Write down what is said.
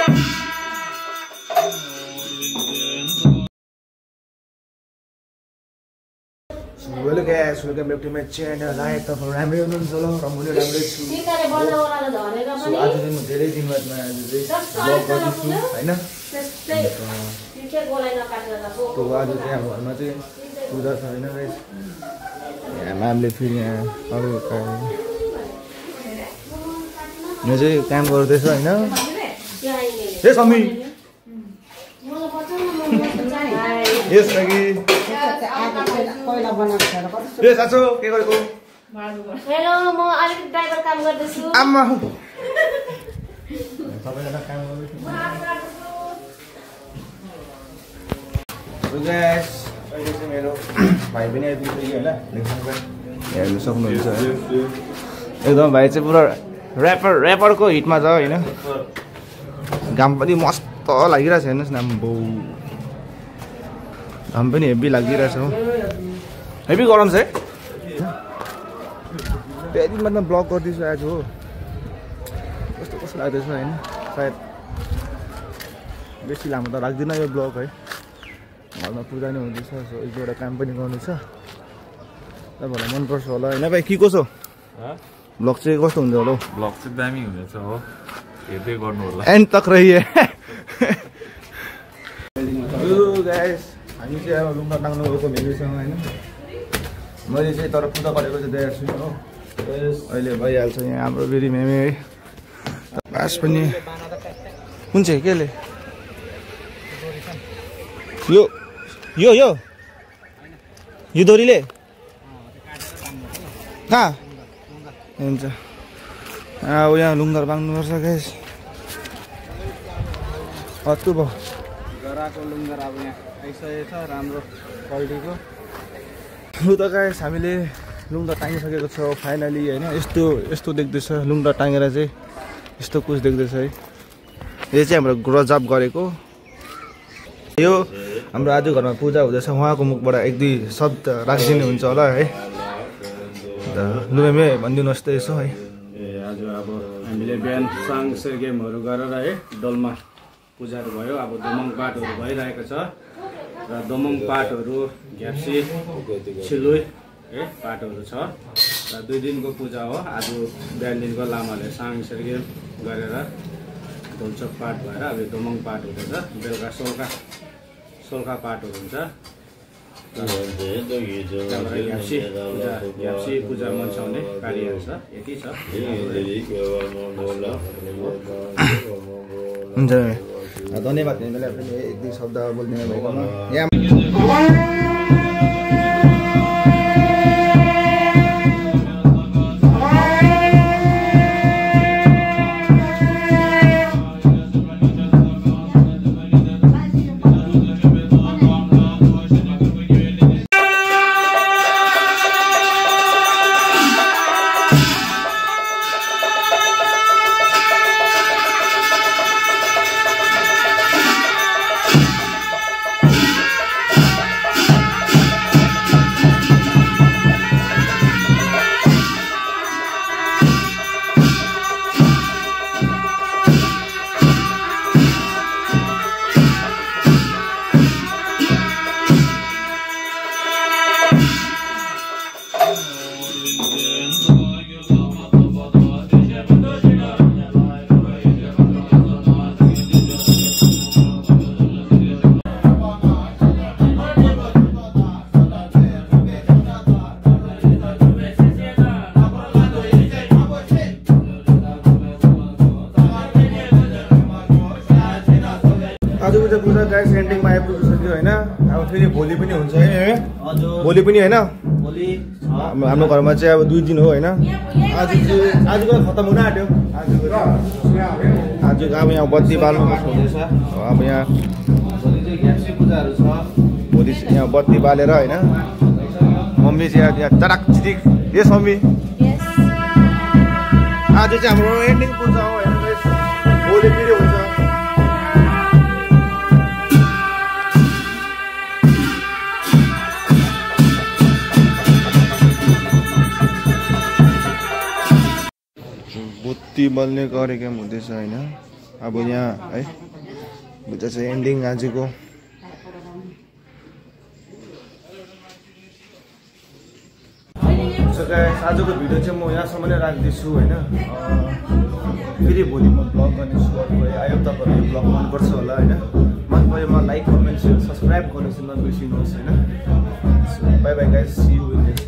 Welcome guys, welcome back to my channel. I am राम्रै हुनुहुन्छ होला र म पनि राम्रै छु। सो आज चाहिँ म धेरै दिन बादमा आज चाहिँ ब्लग गर्दैछु हैन। तो आज चाहिँ हाम्रो घरमा चाहिँ पूजा छ हैन गाइस। यहाँ म्यामले फेरि यहाँ अरु यो चाहिँ काम गर्दैछ हैन। ए समी यस लागि ए साचो के गरेको? हेलो म अलिकति ड्राइभर काम गर्दैछु। आम्मा सबैजना काम गर्दैछु। गाइस अहिले चाहिँ मेरो भाइ पनि आइपुग्यो हैन। हेर्न सक्नुहुन्छ एकदम भाइ चाहिँ पुरा र्यापरको हिटमा छ हैन। घाम पनि मस्त लागिरहेछ हेर्नुस् न आम्बो। घाम पनि हेभी लागिरहेछ हो। हेभी गरम छ है। धेरै दिन बादमा ब्लग गर्दैछु आज हो। कस्तो कस्तो लाग्दैछ हैन। सायद बेसी लामो त लाग्दैन यो ब्लग है। घरमा पूजा नै हुँदैछ। सो एक दुईवटा काम पनि गर्नु छ। तपाईहरुलाई मन पर्छ होला हैन भाइ के कसो? ब्लग चाहिँ कस्तो हुन्छ होला? ब्लग चाहिँ दामी हुनेछ हो। हेर्दै गर्नु होला। एन्ड तक रहिए। यो गाइस हामी चाहिँ अब लुगा टाङ्नु गएको मेमीसँग हैन। मैले चाहिँ तर पूजा गरेको चाहिँ देखेको छु हो। अहिले भइहाल्छ यहाँ हाम्रो फेरि मेमी है। बास पनि कुन चाहिँ केले? यो यो यो यो दोरीले कहाँ हुन्छ। अब यहाँ लुङ्गर बाँध्नुपर्छ गाइस। हत्तु भयो गराको लुङ्गर अब यहाँ आइसकेको छ राम्रो क्वालिटीको। लु त गाइस हामीले लुङ्गा टाँगिसकेको छ फाइनली हैन। यस्तो देख्दैछ लुङ्गा टाँगेर चाहिँ यस्तो कुछ देख्दैछ है। यो चाहिँ हाम्रो ग्रजअप गरेको। यो हाम्रो आज घरमा पूजा हुँदैछ। उहाँको मुखबाट एक दुई शब्द राखिदिनु हुन्छ होला है। लु मेमे भनिदिनुहोस् त यसो है। आज अब हामीले बिहान साङ सेरगेमहरू गरेर है डोल्मा पूजाहरू भयो। अब दोमङ पाठहरू भइरहेको छ र दोमङ पाठहरू घ्याप्सी छिलुई है पाठहरू छ र 2 दिनको पूजा हो। आज बिहान दिनको लामाले साङ सेरगेम गरेर दोलचोक पाठ भएर अब दोमङ पाठ हुँदैछ। बेलुका सोलका पाठहरू हुन्छ। घ्याप्सी पूजा मन्साउने कार्यहरू छ। यति छ। हुन्छ धन्यवाद हामीलाई पनि एक दुई शब्द बोलिदिनु भएकोमा। यहाँ आजको चाहिँ पूजा गाइस एन्डिङमा आइपुगिसक्यो हैन। अब फेरि भोलि पनि हुन्छ है। भोलि पनि हैन। हाम्रो घरमा चाहिँ अब 2 दिन हो हैन। आजको खतम हुन आँट्यो। आजको अब यहाँ बत्ती बाल्नु हुँदैछ। अब यहाँ भोलि चाहिँ घ्याप्सी पूजाहरू छ। भोलि यहाँ बत्ती बालेर हैन। मम्मी चाहिँ यहाँ चटाक चिटिक यस मम्मी। आज चाहिँ हाम्रो एन्डिङ पूजा हो हैन गाइस। भोलि फेरि हुन्छ। बत्ती बल्ने कार्यक्रम हुँदैछ हैन। अब यहाँ है भित्र चाहिँ एन्डिङ आजको आजको भिडियो चाहिँ म यहाँसम्म नै राख्दैछु होइन फेरि भोलि म ब्लग गर्नेछु अर्को आई होप तपाईँहरू यो ब्लग मनपर्छ होला होइन मन पऱ्योमा लाइक कमेन्ट सेयर सब्सक्राइब गर्नु चाहिँ नबिर्सिनुहोस् होइन bye bye guys see you in next